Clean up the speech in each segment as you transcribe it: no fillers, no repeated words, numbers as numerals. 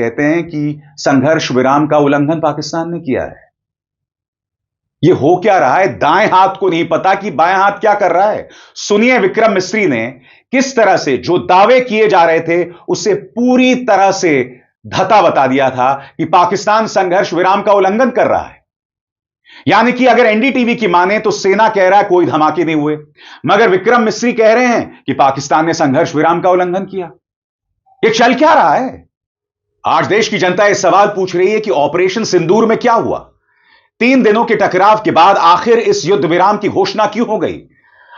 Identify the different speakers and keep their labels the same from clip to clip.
Speaker 1: कहते हैं कि संघर्ष विराम का उल्लंघन पाकिस्तान ने किया है। यह हो क्या रहा है? दाएं हाथ को नहीं पता कि बाएं हाथ क्या कर रहा है। सुनिए विक्रम मिस्री ने किस तरह से जो दावे किए जा रहे थे उसे पूरी तरह से धता बता दिया था कि पाकिस्तान संघर्ष विराम का उल्लंघन कर रहा है। यानी कि अगर एनडीटीवी की माने तो सेना कह रहा है कोई धमाके नहीं हुए, मगर विक्रम मिस्री कह रहे हैं कि पाकिस्तान ने संघर्ष विराम का उल्लंघन किया। यह चल क्या रहा है? आज देश की जनता यह सवाल पूछ रही है कि ऑपरेशन सिंदूर में क्या हुआ? 3 दिनों के टकराव के बाद आखिर इस युद्ध विराम की घोषणा क्यों हो गई?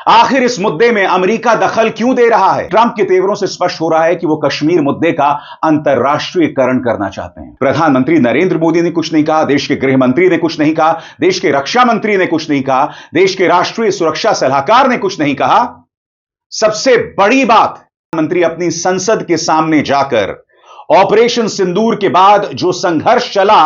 Speaker 1: आखिर इस मुद्दे में अमेरिका दखल क्यों दे रहा है? ट्रंप के तेवरों से स्पष्ट हो रहा है कि वो कश्मीर मुद्दे का अंतर्राष्ट्रीयकरण करना चाहते हैं। प्रधानमंत्री नरेंद्र मोदी ने कुछ नहीं कहा, देश के गृह मंत्री ने कुछ नहीं कहा, देश के रक्षा मंत्री ने कुछ नहीं कहा, देश के राष्ट्रीय सुरक्षा सलाहकार ने कुछ नहीं कहा। सबसे बड़ी बात, मंत्री अपनी संसद के सामने जाकर ऑपरेशन सिंदूर के बाद जो संघर्ष चला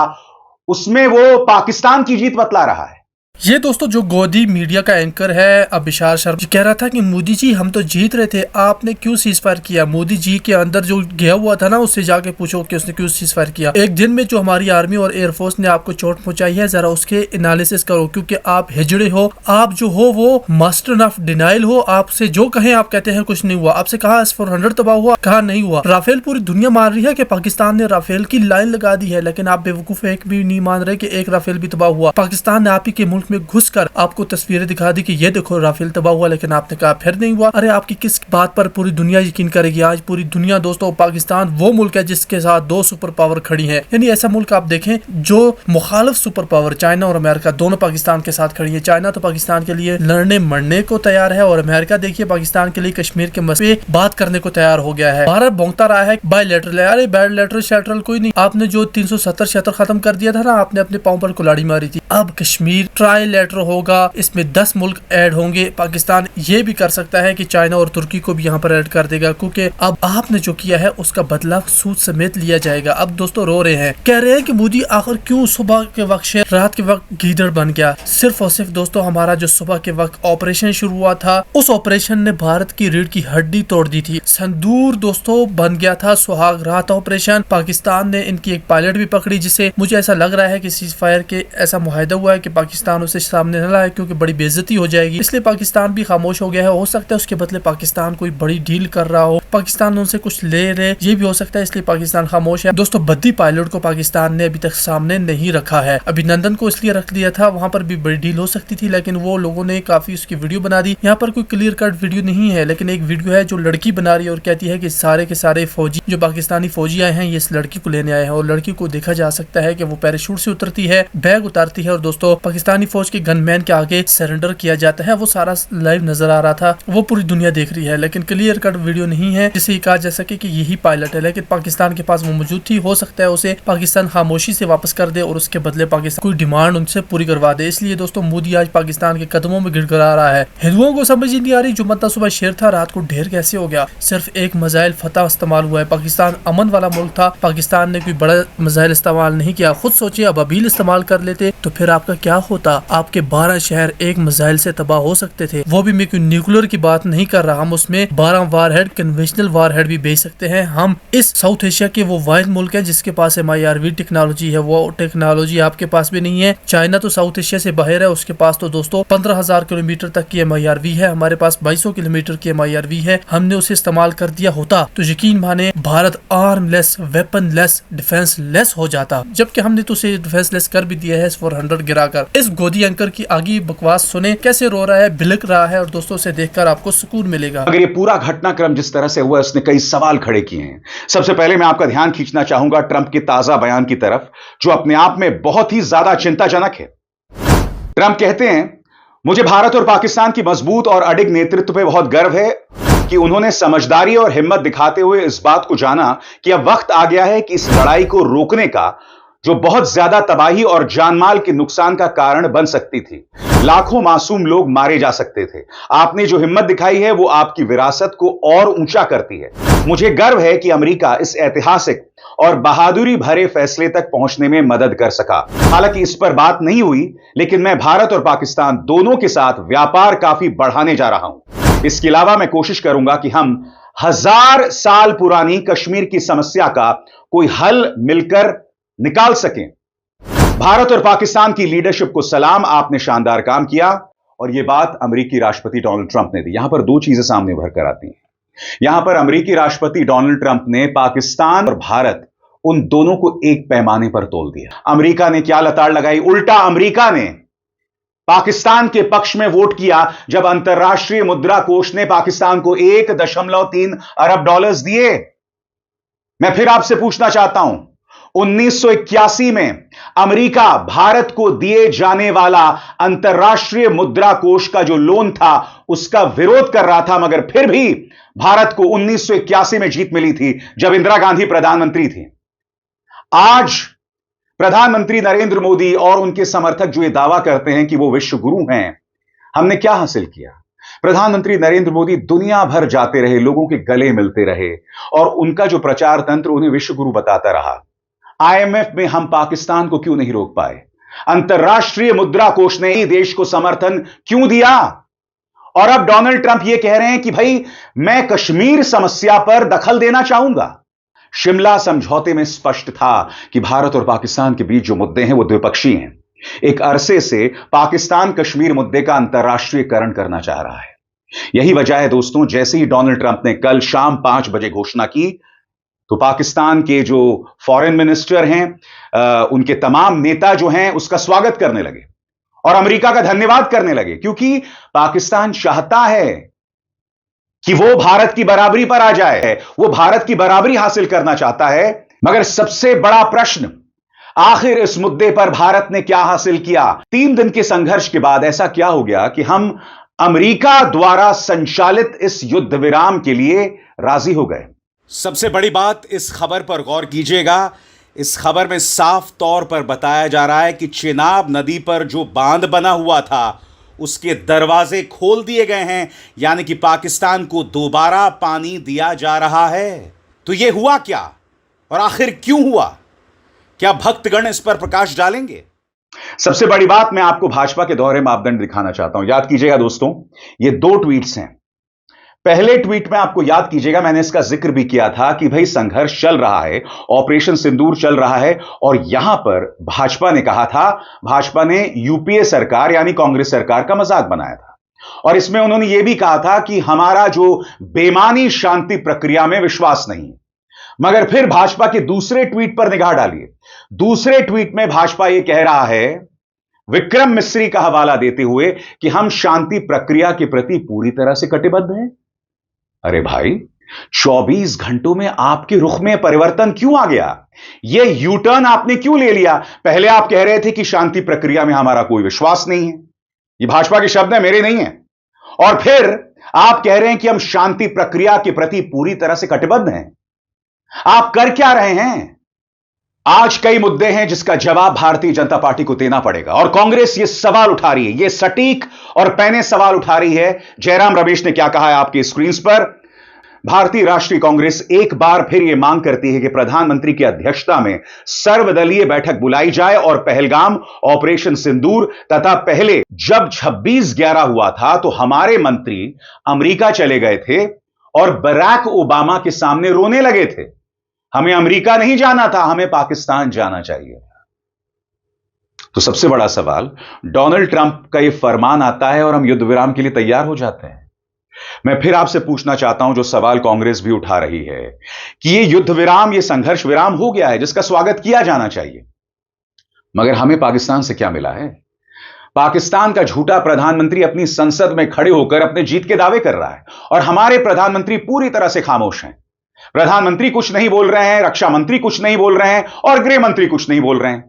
Speaker 1: उसमें वो पाकिस्तान की जीत बतला रहा है।
Speaker 2: ये दोस्तों जो गोदी मीडिया का एंकर है अभिशार शर्मा कह रहा था कि मोदी जी हम तो जीत रहे थे, आपने क्यों सीज फायर किया? मोदी जी के अंदर जो गया हुआ था ना उससे जाके पूछो कि उसने क्यों सीज फायर किया। एक दिन में जो हमारी आर्मी और एयरफोर्स ने आपको चोट पहुंचाई है जरा उसके एनालिसिस करो, क्योंकि आप हिजड़े हो, आप जो हो वो मास्टर ऑफ डिनाइल हो। आपसे जो कहें आप कहते हैं कुछ नहीं हुआ। आपसे कहा S-400 तबाह हुआ, कहा नहीं हुआ। राफेल पूरी दुनिया मान रही है कि पाकिस्तान ने राफेल की लाइन लगा दी है, लेकिन आप बेवकूफ एक भी नहीं मान रहे कि एक राफेल भी तबाह हुआ। पाकिस्तान ने आप ही के मुल्क में घुसकर आपको तस्वीरें दिखा दी कि ये देखो राफेल तबाह हुआ, लेकिन आपने कहा फिर नहीं हुआ। अरे आपकी किस बात पर पूरी दुनिया यकीन करेगी? आज पूरी दुनिया दोस्तों, पाकिस्तान वो मुल्क है जिसके साथ 2 सुपर पावर खड़ी है। यानी ऐसा मुल्क आप देखें जो मुखालिफ सुपर पावर चाइना और अमेरिका दोनों पाकिस्तान के साथ खड़ी है। चाइना तो पाकिस्तान के लिए लड़ने मरने को तैयार है और अमेरिका देखिए पाकिस्तान के लिए कश्मीर के मसले बात करने को तैयार हो गया है। भारत भोंगता रहा है बायलैटरल, अरे बायलैटरल शैटरल कोई नहीं। आपने जो 370 खत्म कर दिया था ना, आपने अपने पांव पर कुल्हाड़ी मारी थी। अब कश्मीर ट्राइलैटरल होगा, इसमें 10 मुल्क ऐड होंगे। पाकिस्तान ये भी कर सकता है कि चाइना और तुर्की को भी यहाँ पर ऐड कर देगा, क्योंकि अब आपने जो किया है उसका बदला सूद समेत लिया जाएगा। अब दोस्तों रो रहे हैं, कह रहे हैं कि मोदी आखिर क्यों सुबह के वक्त शेर रात के वक्त गीदड़ बन गया। सिर्फ और सिर्फ दोस्तों हमारा जो सुबह के वक्त ऑपरेशन शुरू हुआ था उस ऑपरेशन ने भारत की रीढ़ की हड्डी तोड़ दी थी। संदूर दोस्तों बन गया था सुहाग रात ऑपरेशन। पाकिस्तान ने इनकी एक पायलट भी पकड़ी, जिसे मुझे ऐसा लग रहा है कि सीज फायर के ऐसा मुआहदा हुआ है कि पाकिस्तान उसे सामने न लाए, क्योंकि बड़ी बेइज्जती हो जाएगी। इसलिए पाकिस्तान भी खामोश हो गया है। हो सकता है उसके बदले पाकिस्तान कोई बड़ी डील कर रहा हो, पाकिस्तान उनसे कुछ ले रहे, ये भी हो सकता है, इसलिए पाकिस्तान खामोश है। दोस्तों बद्दी पायलट को पाकिस्तान ने अभी तक सामने नहीं रखा है। अभिनंदन को इसलिए रख दिया था, वहां पर भी बड़ी डील हो सकती थी, लेकिन वो लोगों ने काफी उसकी वीडियो बना दी। यहाँ पर कोई क्लियर कट वीडियो नहीं है, लेकिन एक वीडियो है जो लड़की बना रही है और कहती है कि सारे के सारे फौजी जो पाकिस्तानी फौजी आए हैं ये इस लड़की को लेने आए हैं। और लड़की को देखा जा सकता है कि वो पैराशूट से उतरती है, बैग उतारती है और दोस्तों पाकिस्तानी फौज के गनमैन के आगे सरेंडर किया जाता है। वो सारा लाइव नजर आ रहा था, वो पूरी दुनिया देख रही है, लेकिन क्लियर कट वीडियो नहीं है जिससे कहा जा सके कि यही पायलट है। लेकिन पाकिस्तान के पास वो मौजूद थी, हो सकता है उसे पाकिस्तान खामोशी से वापस कर दे और उसके बदले पाकिस्तान कोई डिमांड उनसे पूरी करवा दे। इसलिए दोस्तों मोदी आज पाकिस्तान के कदमों में गिड़गिड़ा रहा है। हिंदुओं को समझ नहीं आ रही, जो मतलब सुबह शेर था रात को ढेर कैसे हो गया। सिर्फ एक मिसाइल फतह इस्तेमाल हुआ है। पाकिस्तान अमन वाला मुल्क था, पाकिस्तान ने कोई बड़ा मिसाइल इस्तेमाल नहीं किया। खुद सोचिए अब अबील इस्तेमाल कर लेते तो फिर आपका क्या होता? आपके 12 शहर एक मिसाइल से तबाह हो सकते थे। वो भी मैं कोई न्यूक्लियर की बात नहीं कर रहा, हम उसमें 12 वारहेड कन्वेंशनल वारहेड भी भेज सकते हैं। हम इस साउथ एशिया के वो वाहिद मुल्क है जिसके पास MIRV टेक्नोलॉजी है। वो टेक्नोलॉजी आपके पास भी नहीं है। चाइना तो साउथ एशिया से बाहर है, उसके पास तो दोस्तों 15,000 किलोमीटर तक की MIRV है। हमारे पास 2200 किलोमीटर की MIRV है। हमने उसे इस्तेमाल कर दिया होता तो यकीन माने भारत आर्मलेस, वेपनलेस, डिफेंसलेस हो जाता, जबकि हमने तो उसे डिफेंसलेस कर भी दिया है S-400 गिराकर। इस गोदी एंकर की आगे बकवास सुने, कैसे रो रहा है, बिलक रहा है, और दोस्तों से देखकर आपको सुकून मिलेगा।
Speaker 1: अगर ये पूरा घटनाक्रम जिस तरह से हुआ उसने कई सवाल खड़े किए हैं। सबसे पहले मैं आपका ध्यान खींचना चाहूंगा ट्रंप के ताजा बयान की तरफ, जो अपने आप में बहुत ही ज्यादा चिंताजनक है। ट्रंप कहते हैं, मुझे भारत और पाकिस्तान की मजबूत और अडिग नेतृत्व पे बहुत गर्व है कि उन्होंने समझदारी और हिम्मत दिखाते हुए इस बात को जाना कि अब वक्त आ गया है कि इस लड़ाई को रोकने का, जो बहुत ज्यादा तबाही और जानमाल के नुकसान का कारण बन सकती थी। लाखों मासूम लोग मारे जा सकते थे। आपने जो हिम्मत दिखाई है वो आपकी विरासत को और ऊंचा करती है। मुझे गर्व है कि अमेरिका इस ऐतिहासिक और बहादुरी भरे फैसले तक पहुंचने में मदद कर सका। हालांकि इस पर बात नहीं हुई, लेकिन मैं भारत और पाकिस्तान दोनों के साथ व्यापार काफी बढ़ाने जा रहा हूं। इसके अलावा मैं कोशिश करूंगा कि हम 1000 साल पुरानी कश्मीर की समस्या का कोई हल मिलकर निकाल सकें। भारत और पाकिस्तान की लीडरशिप को सलाम, आपने शानदार काम किया। और यह बात अमेरिकी राष्ट्रपति डोनाल्ड ट्रंप ने दी। यहां पर दो चीजें सामने उभर कर आती हैं। यहां पर अमेरिकी राष्ट्रपति डोनाल्ड ट्रंप ने पाकिस्तान और भारत, उन दोनों को एक पैमाने पर तोल दिया। अमेरिका ने क्या लताड़ लगाई, उल्टा अमेरिका ने पाकिस्तान के पक्ष में वोट किया जब अंतर्राष्ट्रीय मुद्रा कोष ने पाकिस्तान को 1.3 अरब डॉलर्स दिए। मैं फिर आपसे पूछना चाहता हूं, 1981 में अमेरिका भारत को दिए जाने वाला अंतर्राष्ट्रीय मुद्रा कोष का जो लोन था उसका विरोध कर रहा था, मगर फिर भी भारत को 1981 में जीत मिली थी जब इंदिरा गांधी प्रधानमंत्री थी। आज प्रधानमंत्री नरेंद्र मोदी और उनके समर्थक जो ये दावा करते हैं कि वो विश्व गुरु हैं, हमने क्या हासिल किया? प्रधानमंत्री नरेंद्र मोदी दुनिया भर जाते रहे, लोगों के गले मिलते रहे और उनका जो प्रचार तंत्र उन्हें विश्व गुरु बताता रहा। आईएमएफ में हम पाकिस्तान को क्यों नहीं रोक पाए? अंतर्राष्ट्रीय मुद्रा कोष ने देश को समर्थन क्यों दिया? और अब डोनाल्ड ट्रंप यह कह रहे हैं कि भाई मैं कश्मीर समस्या पर दखल देना चाहूंगा। शिमला समझौते में स्पष्ट था कि भारत और पाकिस्तान के बीच जो मुद्दे हैं वो द्विपक्षीय हैं। एक अरसे से पाकिस्तान कश्मीर मुद्दे का अंतर्राष्ट्रीयकरण करना चाह रहा है। यही वजह है दोस्तों, जैसे ही डोनाल्ड ट्रंप ने कल शाम 5 बजे घोषणा की तो पाकिस्तान के जो फॉरेन मिनिस्टर हैं, उनके तमाम नेता जो हैं उसका स्वागत करने लगे और अमेरिका का धन्यवाद करने लगे, क्योंकि पाकिस्तान चाहता है कि वो भारत की बराबरी पर आ जाए, वो भारत की बराबरी हासिल करना चाहता है। मगर सबसे बड़ा प्रश्न, आखिर इस मुद्दे पर भारत ने क्या हासिल किया? 3 दिन के संघर्ष के बाद ऐसा क्या हो गया कि हम अमेरिका द्वारा संचालित इस युद्ध विराम के लिए राजी हो गए?
Speaker 3: सबसे बड़ी बात, इस खबर पर गौर कीजिएगा। इस खबर में साफ तौर पर बताया जा रहा है कि चेनाब नदी पर जो बांध बना हुआ था उसके दरवाजे खोल दिए गए हैं, यानी कि पाकिस्तान को दोबारा पानी दिया जा रहा है। तो यह हुआ क्या और आखिर क्यों हुआ? क्या भक्तगण इस पर प्रकाश डालेंगे?
Speaker 1: सबसे बड़ी बात, मैं आपको भाजपा के दोहरे मापदंड दिखाना चाहता हूं। याद कीजिएगा दोस्तों, ये 2 ट्वीट्स हैं। पहले ट्वीट में आपको याद कीजिएगा, मैंने इसका जिक्र भी किया था कि भाई संघर्ष चल रहा है, ऑपरेशन सिंदूर चल रहा है, और यहां पर भाजपा ने कहा था, भाजपा ने यूपीए सरकार यानी कांग्रेस सरकार का मजाक बनाया था। और इसमें उन्होंने यह भी कहा था कि हमारा जो बेमानी शांति प्रक्रिया में विश्वास नहीं। मगर फिर भाजपा के दूसरे ट्वीट पर निगाह डालिए। दूसरे ट्वीट में भाजपा यह कह रहा है, विक्रम मिस्री का हवाला देते हुए, कि हम शांति प्रक्रिया के प्रति पूरी तरह से कटिबद्ध हैं। अरे भाई, 24 घंटों में आपके रुख में परिवर्तन क्यों आ गया? यह यू टर्न आपने क्यों ले लिया? पहले आप कह रहे थे कि शांति प्रक्रिया में हमारा कोई विश्वास नहीं है, ये भाजपा के शब्द हैं, मेरे नहीं है। और फिर आप कह रहे हैं कि हम शांति प्रक्रिया के प्रति पूरी तरह से कटिबद्ध हैं। आप कर क्या रहे हैं? आज कई मुद्दे हैं जिसका जवाब भारतीय जनता पार्टी को देना पड़ेगा, और कांग्रेस ये सवाल उठा रही है, ये सटीक और पैने सवाल उठा रही है। जयराम रमेश ने क्या कहा है आपकी स्क्रीन पर? भारतीय राष्ट्रीय कांग्रेस एक बार फिर यह मांग करती है कि प्रधानमंत्री की अध्यक्षता में सर्वदलीय बैठक बुलाई जाए और पहलगाम, ऑपरेशन सिंदूर तथा पहले जब 26/11 हुआ था तो हमारे मंत्री अमेरिका चले गए थे और बराक ओबामा के सामने रोने लगे थे। हमें अमेरिका नहीं जाना था, हमें पाकिस्तान जाना चाहिए। तो सबसे बड़ा सवाल, डोनाल्ड ट्रंप का यह फरमान आता है और हम युद्ध विराम के लिए तैयार हो जाते हैं। मैं फिर आपसे पूछना चाहता हूं, जो सवाल कांग्रेस भी उठा रही है, कि यह युद्ध विराम, यह संघर्ष विराम हो गया है जिसका स्वागत किया जाना चाहिए, मगर हमें पाकिस्तान से क्या मिला है? पाकिस्तान का झूठा प्रधानमंत्री अपनी संसद में खड़े होकर अपने जीत के दावे कर रहा है और हमारे प्रधानमंत्री पूरी तरह से खामोश हैं। प्रधानमंत्री कुछ नहीं बोल रहे हैं, रक्षा मंत्री कुछ नहीं बोल रहे हैं और गृह मंत्री कुछ नहीं बोल रहे हैं।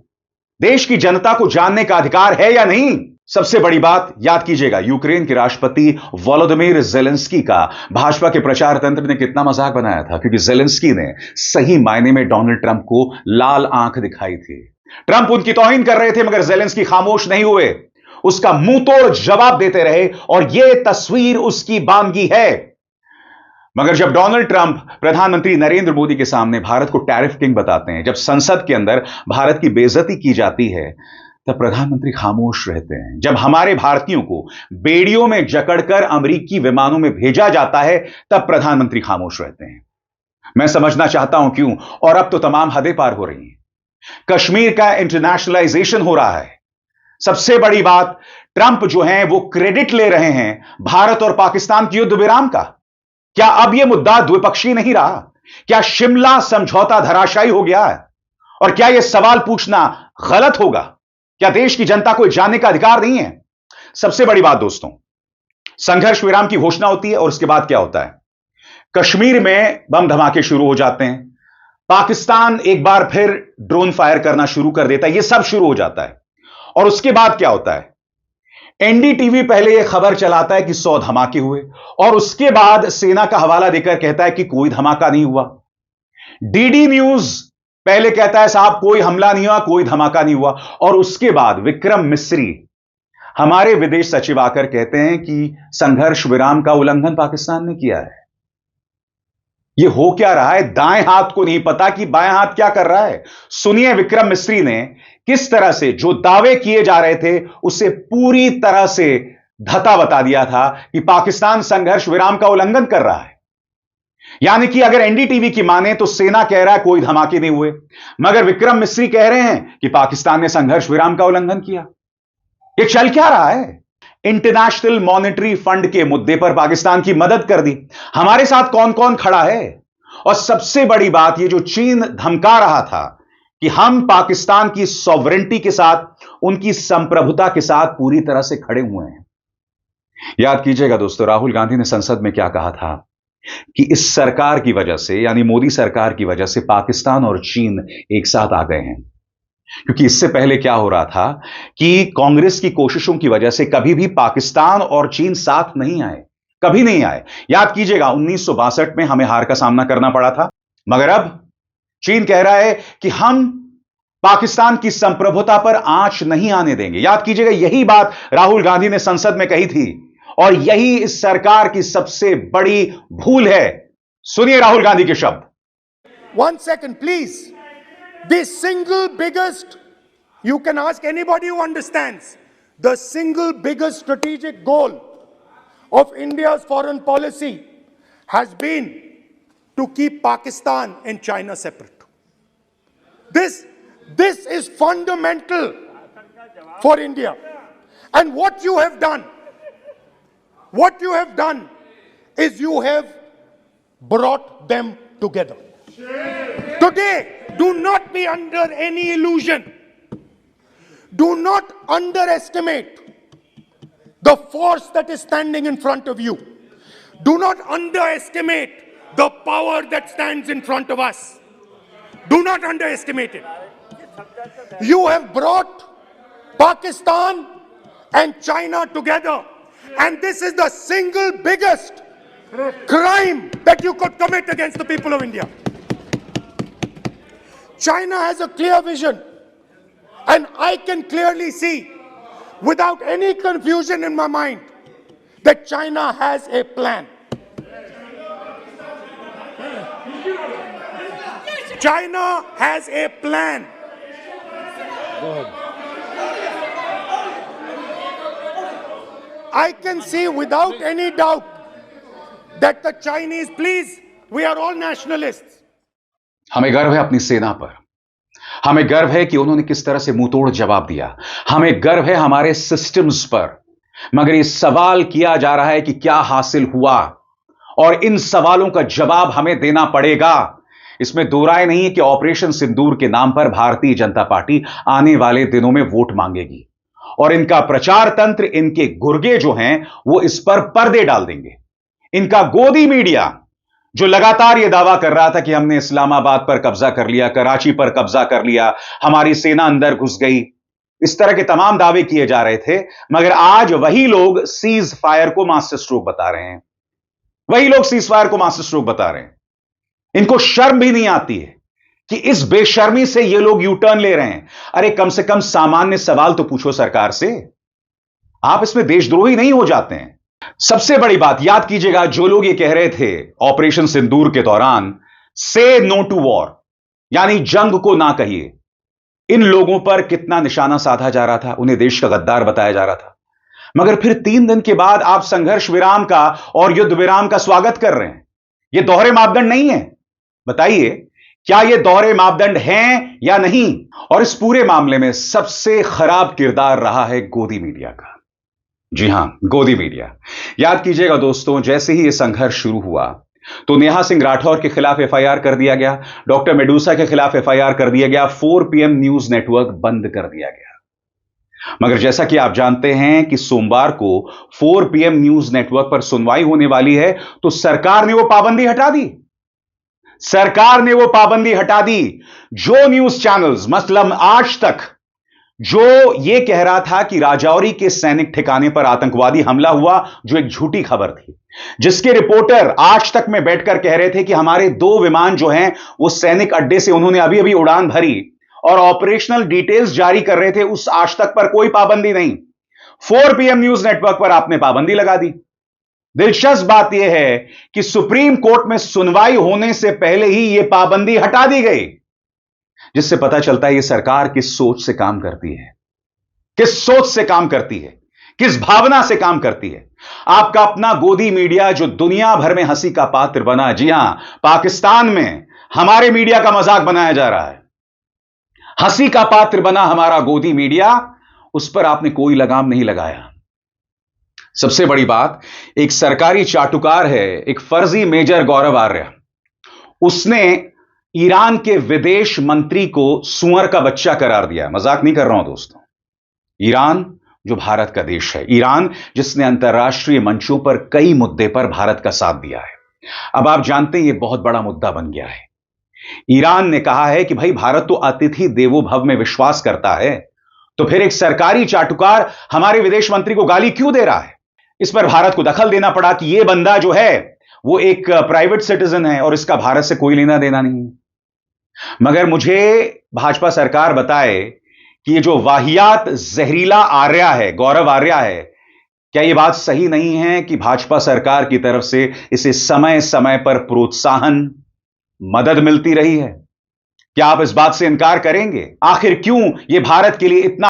Speaker 1: देश की जनता को जानने का अधिकार है या नहीं? सबसे बड़ी बात याद कीजिएगा, यूक्रेन के राष्ट्रपति वोलोदिमीर ज़ेलेंस्की का भाजपा के प्रचार तंत्र ने कितना मजाक बनाया था, क्योंकि ज़ेलेंस्की ने सही मायने में डोनाल्ड ट्रंप को लाल आंख दिखाई थी। ट्रंप उनकी तौहीन कर रहे थे, मगर ज़ेलेंस्की खामोश नहीं हुए, उसका मुंह तोड़ जवाब देते रहे, और यह तस्वीर उसकी बानगी है। मगर जब डोनाल्ड ट्रंप प्रधानमंत्री नरेंद्र मोदी के सामने भारत को टैरिफ किंग बताते हैं, जब संसद के अंदर भारत की बेइज्जती की जाती है, तब प्रधानमंत्री खामोश रहते हैं। जब हमारे भारतीयों को बेड़ियों में जकड़कर अमेरिकी विमानों में भेजा जाता है, तब प्रधानमंत्री खामोश रहते हैं। मैं समझना चाहता हूं क्यों, और अब तो तमाम हदें पार हो रही हैं। कश्मीर का इंटरनेशनलाइजेशन हो रहा है। सबसे बड़ी बात, ट्रंप जो हैं वो क्रेडिट ले रहे हैं भारत और पाकिस्तान के युद्ध विराम का। क्या अब यह मुद्दा द्विपक्षीय नहीं रहा? क्या शिमला समझौता धराशायी हो गया है? और क्या यह सवाल पूछना गलत होगा? क्या देश की जनता को जानने का अधिकार नहीं है? सबसे बड़ी बात दोस्तों, संघर्ष विराम की घोषणा होती है और उसके बाद क्या होता है? कश्मीर में बम धमाके शुरू हो जाते हैं, पाकिस्तान एक बार फिर ड्रोन फायर करना शुरू कर देता है, यह सब शुरू हो जाता है। और उसके बाद क्या होता है? एनडीटीवी पहले यह खबर चलाता है कि 100 धमाके हुए, और उसके बाद सेना का हवाला देकर कहता है कि कोई धमाका नहीं हुआ। डीडी न्यूज पहले कहता है साहब कोई हमला नहीं हुआ, कोई धमाका नहीं हुआ, और उसके बाद विक्रम मिस्री हमारे विदेश सचिव आकर कहते हैं कि संघर्ष विराम का उल्लंघन पाकिस्तान ने किया है। यह हो क्या रहा है? दाएं हाथ को नहीं पता कि बाएं हाथ क्या कर रहा है। सुनिए विक्रम मिस्री ने किस तरह से जो दावे किए जा रहे थे उसे पूरी तरह से धता बता दिया था कि पाकिस्तान संघर्ष विराम का उल्लंघन कर रहा है। यानी कि अगर एनडीटीवी की माने तो सेना कह रहा है कोई धमाके नहीं हुए, मगर विक्रम मिस्री कह रहे हैं कि पाकिस्तान ने संघर्ष विराम का उल्लंघन किया। यह चल क्या रहा है? इंटरनेशनल मॉनेटरी फंड के मुद्दे पर पाकिस्तान की मदद कर दी। हमारे साथ कौन कौन खड़ा है? और सबसे बड़ी बात, यह जो चीन धमका रहा था कि हम पाकिस्तान की सॉवरेंटी के साथ, उनकी संप्रभुता के साथ पूरी तरह से खड़े हुए हैं। याद कीजिएगा दोस्तों, राहुल गांधी ने संसद में क्या कहा था कि इस सरकार की वजह से, यानी मोदी सरकार की वजह से पाकिस्तान और चीन एक साथ आ गए हैं। क्योंकि इससे पहले क्या हो रहा था कि कांग्रेस की कोशिशों की वजह से कभी भी पाकिस्तान और चीन साथ नहीं आए, कभी नहीं आए। याद कीजिएगा 1962 में हमें हार का सामना करना पड़ा था, मगर अब चीन कह रहा है कि हम पाकिस्तान की संप्रभुता पर आंच नहीं आने देंगे। याद कीजिएगा यही बात राहुल गांधी ने संसद में कही थी, और यही इस सरकार की सबसे बड़ी भूल है। सुनिए राहुल गांधी के शब्द।
Speaker 4: 1 second, please. The single biggest, you can ask anybody who understands, the single biggest strategic goal of India's foreign policy has been to keep Pakistan and China separate. This is fundamental for India. And what you have done is you have brought them together. Today, do not be under any illusion. Do not underestimate the force that is standing in front of you. Do not underestimate the power that stands in front of us. Do not underestimate it. You have brought Pakistan and China together, and this is the single biggest crime that you could commit against the people of India. China has a clear vision, and I can clearly see, without any confusion in my mind, that China has a plan. China has a plan. I can see without any doubt that the Chinese, please, we are all nationalists.
Speaker 1: हमें गर्व है अपनी सेना पर, हमें गर्व है कि उन्होंने किस तरह से मुंहतोड़ जवाब दिया, हमें गर्व है हमारे सिस्टम्स पर, मगर यह सवाल किया जा रहा है कि क्या हासिल हुआ, और इन सवालों का जवाब हमें देना पड़ेगा। इसमें दो राय नहीं है कि ऑपरेशन सिंदूर के नाम पर भारतीय जनता पार्टी आने वाले दिनों में वोट मांगेगी, और इनका प्रचार तंत्र, इनके गुर्गे जो हैं वो इस पर पर्दे डाल देंगे। इनका गोदी मीडिया जो लगातार यह दावा कर रहा था कि हमने इस्लामाबाद पर कब्जा कर लिया, कराची पर कब्जा कर लिया, हमारी सेना अंदर घुस गई, इस तरह के तमाम दावे किए जा रहे थे, मगर आज वही लोग सीज फायर को मास्टर स्ट्रोक बता रहे हैं। वही लोग सीज फायर को मास्टर स्ट्रोक बता रहे हैं। इनको शर्म भी नहीं आती है कि इस बेशर्मी से ये लोग यू टर्न ले रहे हैं। अरे कम से कम सामान्य सवाल तो पूछो सरकार से, आप इसमें देशद्रोही नहीं हो जाते हैं। सबसे बड़ी बात याद कीजिएगा, जो लोग ये कह रहे थे ऑपरेशन सिंदूर के दौरान से नो टू वॉर, यानी जंग को ना कहिए, इन लोगों पर कितना निशाना साधा जा रहा था, उन्हें देश का गद्दार बताया जा रहा था। मगर फिर 3 दिन के बाद आप संघर्ष विराम का और युद्ध विराम का स्वागत कर रहे हैं। यह दोहरे मापदंड नहीं है, बताइए, क्या ये दोहरे मापदंड हैं या नहीं? और इस पूरे मामले में सबसे खराब किरदार रहा है गोदी मीडिया का। जी हां, गोदी मीडिया। याद कीजिएगा दोस्तों, जैसे ही यह संघर्ष शुरू हुआ तो नेहा सिंह राठौर के खिलाफ एफआईआर कर दिया गया, डॉक्टर मेडूसा के खिलाफ एफआईआर कर दिया गया, 4 PM न्यूज नेटवर्क बंद कर दिया गया। मगर जैसा कि आप जानते हैं कि सोमवार को 4 PM न्यूज नेटवर्क पर सुनवाई होने वाली है, तो सरकार ने वो पाबंदी हटा दी। सरकार ने वो पाबंदी हटा दी। जो न्यूज चैनल्स, मतलब आज तक जो ये कह रहा था कि राजौरी के सैनिक ठिकाने पर आतंकवादी हमला हुआ, जो एक झूठी खबर थी, जिसके रिपोर्टर आज तक में बैठकर कह रहे थे कि हमारे 2 विमान जो हैं वो सैनिक अड्डे से उन्होंने अभी अभी उड़ान भरी और ऑपरेशनल डिटेल्स जारी कर रहे थे, उस आज तक पर कोई पाबंदी नहीं। 4 PM न्यूज नेटवर्क पर आपने पाबंदी लगा दी। दिलचस्प बात यह है कि सुप्रीम कोर्ट में सुनवाई होने से पहले ही यह पाबंदी हटा दी गई, जिससे पता चलता है यह सरकार किस सोच से काम करती है, किस सोच से काम करती है, किस भावना से काम करती है। आपका अपना गोदी मीडिया जो दुनिया भर में हंसी का पात्र बना, जी हां, पाकिस्तान में हमारे मीडिया का मजाक बनाया जा रहा है, हंसी का पात्र बना हमारा गोदी मीडिया, उस पर आपने कोई लगाम नहीं लगाया। सबसे बड़ी बात, एक सरकारी चाटुकार है, एक फर्जी मेजर गौरव आर्य, उसने ईरान के विदेश मंत्री को सुअर का बच्चा करार दिया। मजाक नहीं कर रहा हूं दोस्तों। ईरान जो भारत का देश है, ईरान जिसने अंतर्राष्ट्रीय मंचों पर कई मुद्दे पर भारत का साथ दिया है। अब आप जानते हैं यह बहुत बड़ा मुद्दा बन गया है। ईरान ने कहा है कि भाई भारत तो अतिथि देवो भव में विश्वास करता है, तो फिर एक सरकारी चाटुकार हमारे विदेश मंत्री को गाली क्यों दे रहा है? इस पर भारत को दखल देना पड़ा कि यह बंदा जो है वो एक प्राइवेट सिटीजन है और इसका भारत से कोई लेना देना नहीं है। मगर मुझे भाजपा सरकार बताए कि ये जो वाहियात जहरीला आर्या है, गौरव आर्या है, क्या यह बात सही नहीं है कि भाजपा सरकार की तरफ से इसे समय समय पर प्रोत्साहन, मदद मिलती रही है? क्या आप इस बात से इनकार करेंगे? आखिर क्यों यह भारत के लिए इतना